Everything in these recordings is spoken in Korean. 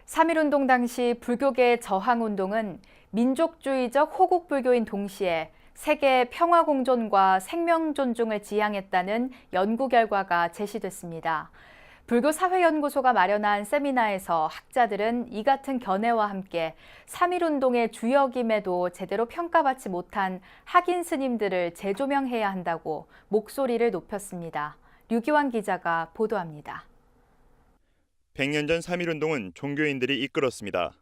3.1운동 당시 불교계의 저항운동은 민족주의적 호국불교인 동시에 세계의 평화공존과 생명존중을 지향했다는 연구 결과가 제시됐습니다. 불교사회연구소가 마련한 세미나에서 학자들은 이 같은 견해와 함께 3.1운동의 주역임에도 제대로 평가받지 못한 학인 스님들을 재조명해야 한다고 목소리를 높였습니다. 류기환 기자가 보도합니다. 100년 전 3.1운동은 종교인들이 이끌었습니다.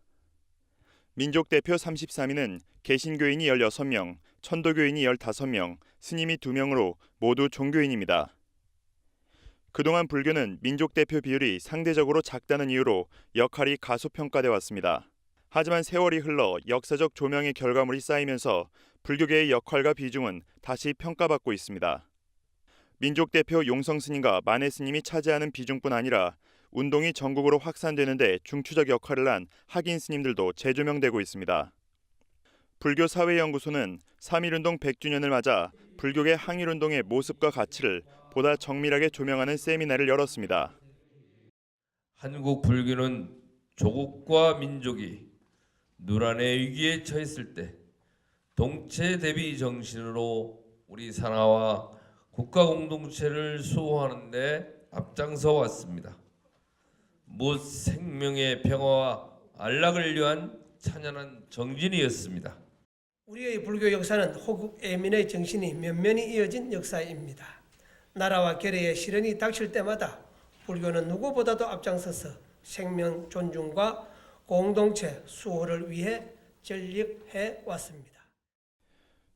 민족대표 33인은 개신교인이 16명, 천도교인이 15명, 스님이 2명으로 모두 종교인입니다. 그동안 불교는 민족대표 비율이 상대적으로 작다는 이유로 역할이 가소평가돼 왔습니다. 하지만 세월이 흘러 역사적 조명의 결과물이 쌓이면서 불교계의 역할과 비중은 다시 평가받고 있습니다. 민족대표 용성스님과 만해스님이 차지하는 비중뿐 아니라 운동이 전국으로 확산되는 데 중추적 역할을 한 학인 스님들도 재조명되고 있습니다. 불교사회연구소는 3.1운동 100주년을 맞아 불교계 항일운동의 모습과 가치를 보다 정밀하게 조명하는 세미나를 열었습니다. 한국 불교는 조국과 민족이 누란의 위기에 처했을 때 동체 대비 정신으로 우리 산하와 국가 공동체를 수호하는 데 앞장서 왔습니다. 무엇 생명의 평화와 안락을 위한 찬연한 정진이었습니다. 우리의 불교 역사는 호국 애민의 정신이 면면이 이어진 역사입니다. 나라와 결의의 시련이 닥칠 때마다 불교는 누구보다도 앞장서서 생명 존중과 공동체 수호를 위해 전력해 왔습니다.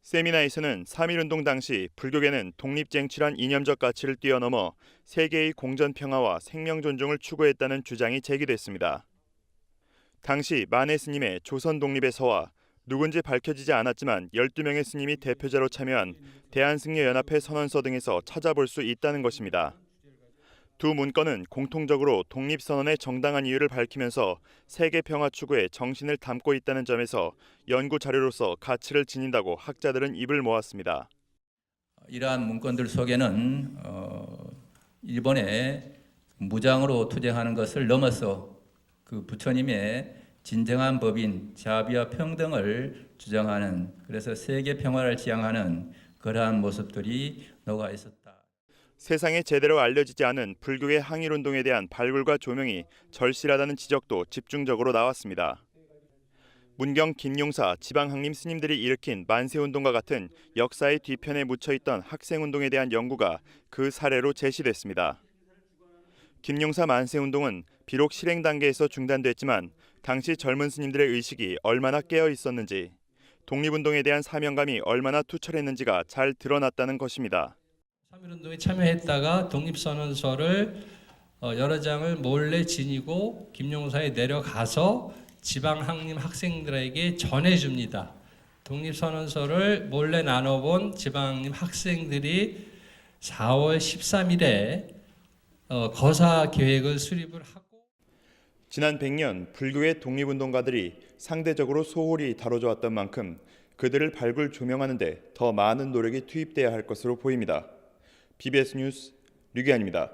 세미나에서는 3.1운동 당시 불교계는 독립쟁취란 이념적 가치를 뛰어넘어 세계의 공전 평화와 생명 존중을 추구했다는 주장이 제기됐습니다. 당시 만해 스님의 조선 독립의 서와 누군지 밝혀지지 않았지만 12명의 스님이 대표자로 참여한 대한승려연합회 선언서 등에서 찾아볼 수 있다는 것입니다. 두 문건은 공통적으로 독립선언의 정당한 이유를 밝히면서 세계 평화 추구에 정신을 담고 있다는 점에서 연구 자료로서 가치를 지닌다고 학자들은 입을 모았습니다. 이러한 문건들 속에는 일본에 무장으로 투쟁하는 것을 넘어서 그 부처님의 진정한 법인 자비와 평등을 주장하는, 그래서 세계 평화를 지향하는 그러한 모습들이 녹아 있었다. 세상에 제대로 알려지지 않은 불교의 항일운동에 대한 발굴과 조명이 절실하다는 지적도 집중적으로 나왔습니다. 문경 김용사 지방항림 스님들이 일으킨 만세운동과 같은 역사의 뒤편에 묻혀있던 학생운동에 대한 연구가 그 사례로 제시됐습니다. 김용사 만세운동은 비록 실행 단계에서 중단됐지만 당시 젊은 스님들의 의식이 얼마나 깨어 있었는지, 독립운동에 대한 사명감이 얼마나 투철했는지가 잘 드러났다는 것입니다. 3.1운동에 참여했다가 독립선언서를 여러 장을 몰래 지니고 김용사에 내려가서 지방항림 학생들에게 전해줍니다. 독립선언서를 몰래 나눠본 지방항림 학생들이 4월 13일에 거사 계획을 수립을 하고, 지난 100년 불교의 독립운동가들이 상대적으로 소홀히 다뤄져 왔던 만큼 그들을 발굴 조명하는 데 더 많은 노력이 투입돼야 할 것으로 보입니다. BBS 뉴스 류기환입니다.